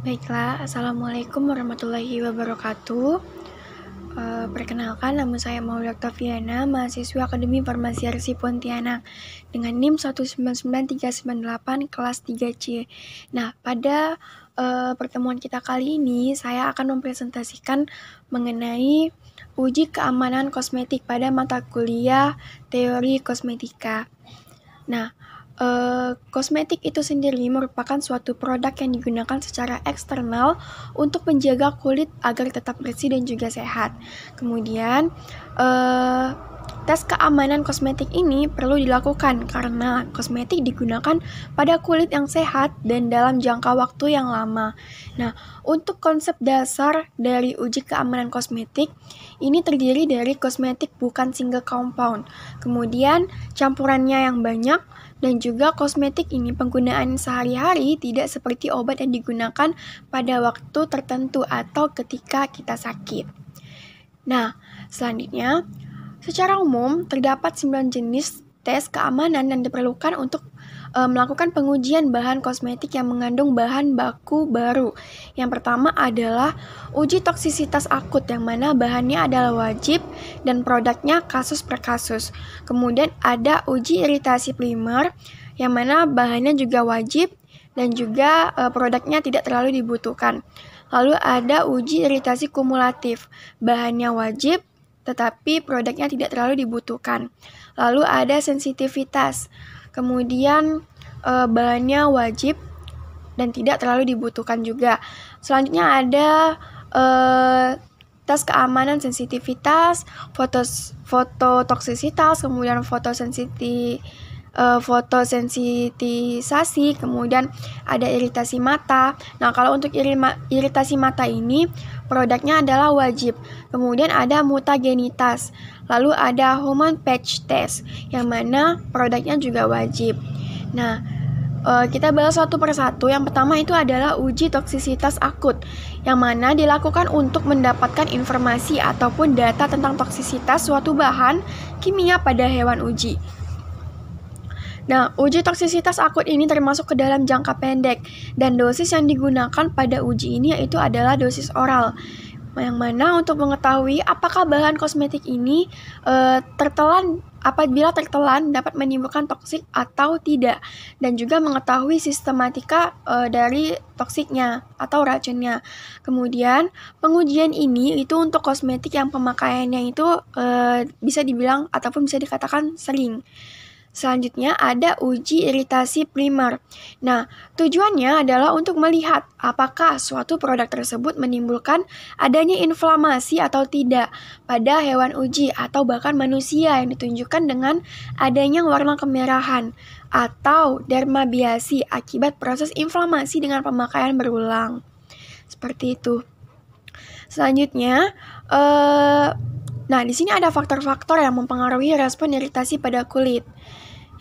Baiklah, Assalamualaikum warahmatullahi wabarakatuh. Perkenalkan, nama saya Maulida Oktaviana, mahasiswa Akademi Farmasi RSI Pontianak, dengan NIM 1999398 kelas 3C. Nah, pada pertemuan kita kali ini, saya akan mempresentasikan mengenai uji keamanan kosmetik pada mata kuliah Teori Kosmetika. Nah, kosmetik itu sendiri merupakan suatu produk yang digunakan secara eksternal untuk menjaga kulit agar tetap bersih dan juga sehat. Kemudian, tes keamanan kosmetik ini perlu dilakukan karena kosmetik digunakan pada kulit yang sehat dan dalam jangka waktu yang lama. Nah, untuk konsep dasar dari uji keamanan kosmetik, ini terdiri dari kosmetik bukan single compound, kemudian campurannya yang banyak, dan juga kosmetik ini penggunaan sehari-hari tidak seperti obat yang digunakan pada waktu tertentu atau ketika kita sakit. Nah, selanjutnya, secara umum terdapat 9 jenis tes keamanan yang diperlukan untuk melakukan pengujian bahan kosmetik yang mengandung bahan baku baru. Yang pertama adalah uji toksisitas akut, yang mana bahannya adalah wajib dan produknya kasus per kasus. Kemudian ada uji iritasi primer, yang mana bahannya juga wajib dan juga produknya tidak terlalu dibutuhkan. Lalu ada uji iritasi kumulatif, bahannya wajib tetapi produknya tidak terlalu dibutuhkan. Lalu ada sensitivitas, kemudian bahannya wajib dan tidak terlalu dibutuhkan juga. Selanjutnya ada tes keamanan sensitivitas, fototoksisitas, kemudian fotosensitisasi, kemudian ada iritasi mata. Nah, kalau untuk iritasi mata ini produknya adalah wajib. Kemudian ada mutagenitas. Lalu ada human patch test, yang mana produknya juga wajib. Nah, kita bahas satu persatu. Yang pertama itu adalah uji toksisitas akut, yang mana dilakukan untuk mendapatkan informasi ataupun data tentang toksisitas suatu bahan kimia pada hewan uji. Nah, uji toksisitas akut ini termasuk ke dalam jangka pendek, dan dosis yang digunakan pada uji ini yaitu adalah dosis oral, yang mana untuk mengetahui apakah bahan kosmetik ini apabila tertelan dapat menimbulkan toksik atau tidak, dan juga mengetahui sistematika dari toksiknya atau racunnya. Kemudian pengujian ini itu untuk kosmetik yang pemakaiannya itu bisa dibilang ataupun bisa dikatakan sering. Selanjutnya ada uji iritasi primer. Nah, tujuannya adalah untuk melihat apakah suatu produk tersebut menimbulkan adanya inflamasi atau tidak pada hewan uji atau bahkan manusia, yang ditunjukkan dengan adanya warna kemerahan atau dermabiasi akibat proses inflamasi dengan pemakaian berulang. Seperti itu. Selanjutnya, nah di sini ada faktor-faktor yang mempengaruhi respon iritasi pada kulit.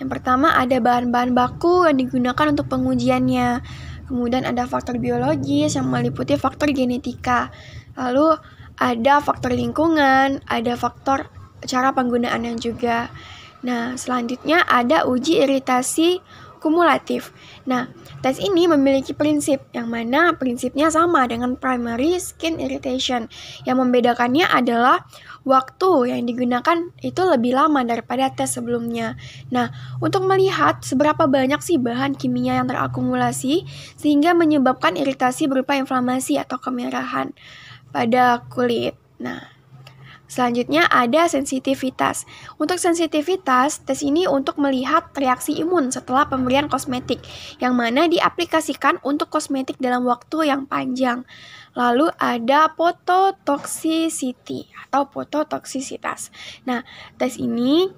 Yang pertama ada bahan-bahan baku yang digunakan untuk pengujiannya. Kemudian ada faktor biologis yang meliputi faktor genetika. Lalu ada faktor lingkungan, ada faktor cara penggunaannya juga. Nah, selanjutnya ada uji iritasi kumulatif. Nah, tes ini memiliki prinsip, yang mana prinsipnya sama dengan primary skin irritation. Yang membedakannya adalah waktu yang digunakan itu lebih lama daripada tes sebelumnya. Nah, untuk melihat seberapa banyak sih bahan kimia yang terakumulasi sehingga menyebabkan iritasi berupa inflamasi atau kemerahan pada kulit. Nah, selanjutnya ada sensitivitas. Untuk sensitivitas, tes ini untuk melihat reaksi imun setelah pemberian kosmetik, yang mana diaplikasikan untuk kosmetik dalam waktu yang panjang. Lalu ada phototoxicity atau fototoksisitas. Nah, tes ini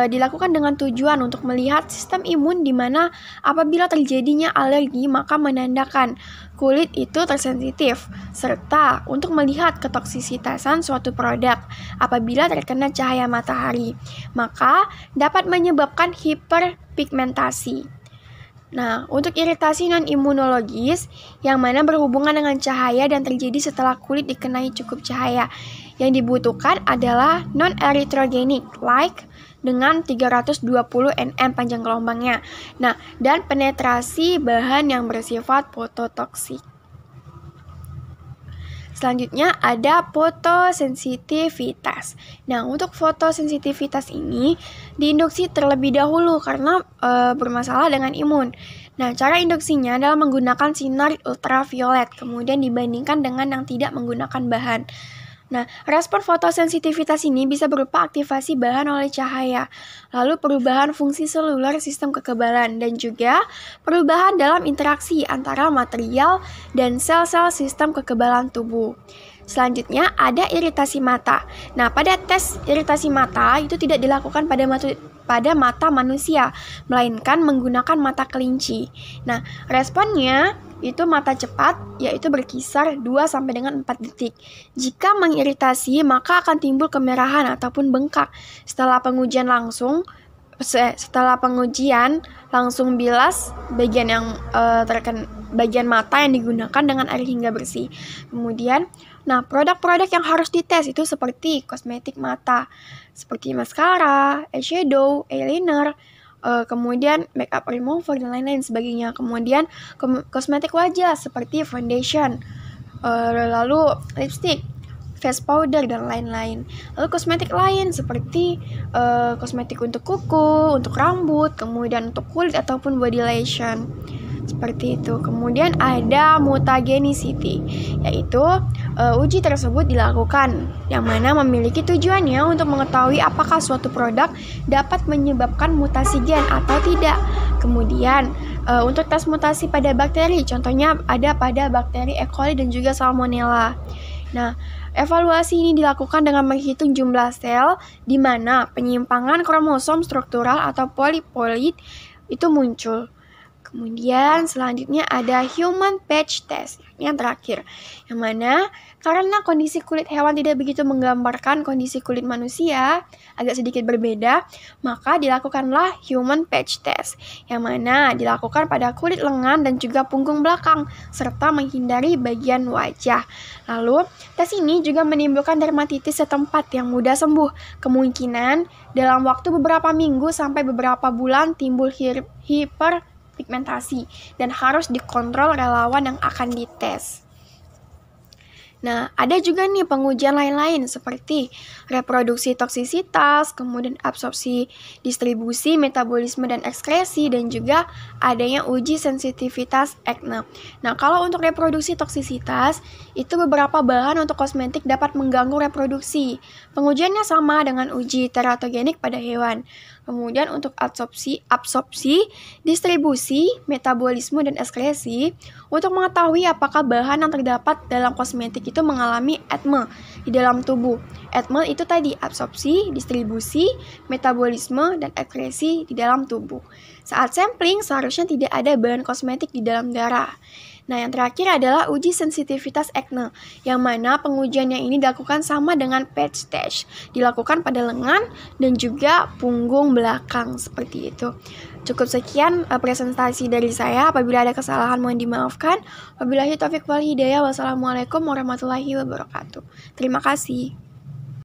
dilakukan dengan tujuan untuk melihat sistem imun, di mana apabila terjadinya alergi maka menandakan kulit itu tersensitif, serta untuk melihat ketoksisitasan suatu produk apabila terkena cahaya matahari, maka dapat menyebabkan hiperpigmentasi. Nah, untuk iritasi non-imunologis, yang mana berhubungan dengan cahaya dan terjadi setelah kulit dikenai cukup cahaya, yang dibutuhkan adalah non-erythrogenic light dengan 320 nm panjang gelombangnya. Nah, dan penetrasi bahan yang bersifat fototoksik. Selanjutnya ada fotosensitivitas. Nah, untuk fotosensitivitas ini diinduksi terlebih dahulu karena bermasalah dengan imun. Nah, cara induksinya adalah menggunakan sinar ultraviolet, kemudian dibandingkan dengan yang tidak menggunakan bahan. Nah, respon fotosensitivitas ini bisa berupa aktivasi bahan oleh cahaya, lalu perubahan fungsi seluler sistem kekebalan, dan juga perubahan dalam interaksi antara material dan sel-sel sistem kekebalan tubuh. Selanjutnya ada iritasi mata. Nah, pada tes iritasi mata itu tidak dilakukan pada mata manusia, melainkan menggunakan mata kelinci. Nah, responnya itu mata cepat, yaitu berkisar 2 sampai dengan 4 detik. Jika mengiritasi, maka akan timbul kemerahan ataupun bengkak. Setelah pengujian langsung bilas bagian yang bagian mata yang digunakan dengan air hingga bersih. Kemudian, produk-produk yang harus dites itu seperti kosmetik mata, seperti maskara, eyeshadow, eyeliner, kemudian makeup remover dan lain-lain sebagainya. Kemudian kosmetik wajah seperti foundation, lalu lipstick, face powder dan lain-lain. Lalu kosmetik lain seperti kosmetik untuk kuku, untuk rambut, kemudian untuk kulit ataupun body lotion. Seperti itu. Kemudian ada mutagenicity, yaitu uji tersebut dilakukan yang mana memiliki tujuannya untuk mengetahui apakah suatu produk dapat menyebabkan mutasi gen atau tidak. Kemudian untuk tes mutasi pada bakteri, contohnya ada pada bakteri E. coli dan juga Salmonella. Nah, evaluasi ini dilakukan dengan menghitung jumlah sel di mana penyimpangan kromosom struktural atau polipoid itu muncul. Kemudian selanjutnya ada human patch test, yang terakhir, yang mana karena kondisi kulit hewan tidak begitu menggambarkan kondisi kulit manusia, agak sedikit berbeda, maka dilakukanlah human patch test, yang mana dilakukan pada kulit lengan dan juga punggung belakang, serta menghindari bagian wajah. Lalu, tes ini juga menimbulkan dermatitis setempat yang mudah sembuh. Kemungkinan dalam waktu beberapa minggu sampai beberapa bulan timbul hiperpigmentasi dan harus dikontrol relawan yang akan dites. Nah, ada juga nih pengujian lain-lain seperti reproduksi toksisitas, kemudian absorpsi, distribusi, metabolisme dan ekskresi, dan juga adanya uji sensitivitas acne. Nah, kalau untuk reproduksi toksisitas, itu beberapa bahan untuk kosmetik dapat mengganggu reproduksi. Pengujiannya sama dengan uji teratogenik pada hewan. Kemudian untuk absorpsi, distribusi, metabolisme, dan ekskresi, untuk mengetahui apakah bahan yang terdapat dalam kosmetik itu mengalami ADME di dalam tubuh. ADME itu tadi absorpsi, distribusi, metabolisme, dan ekskresi di dalam tubuh. Saat sampling seharusnya tidak ada bahan kosmetik di dalam darah. Nah, yang terakhir adalah uji sensitivitas acne, yang mana pengujiannya ini dilakukan sama dengan patch test, dilakukan pada lengan dan juga punggung belakang, seperti itu. Cukup sekian presentasi dari saya. Apabila ada kesalahan mohon dimaafkan. Wabillahi taufiq wal hidayah. Wassalamualaikum warahmatullahi wabarakatuh. Terima kasih.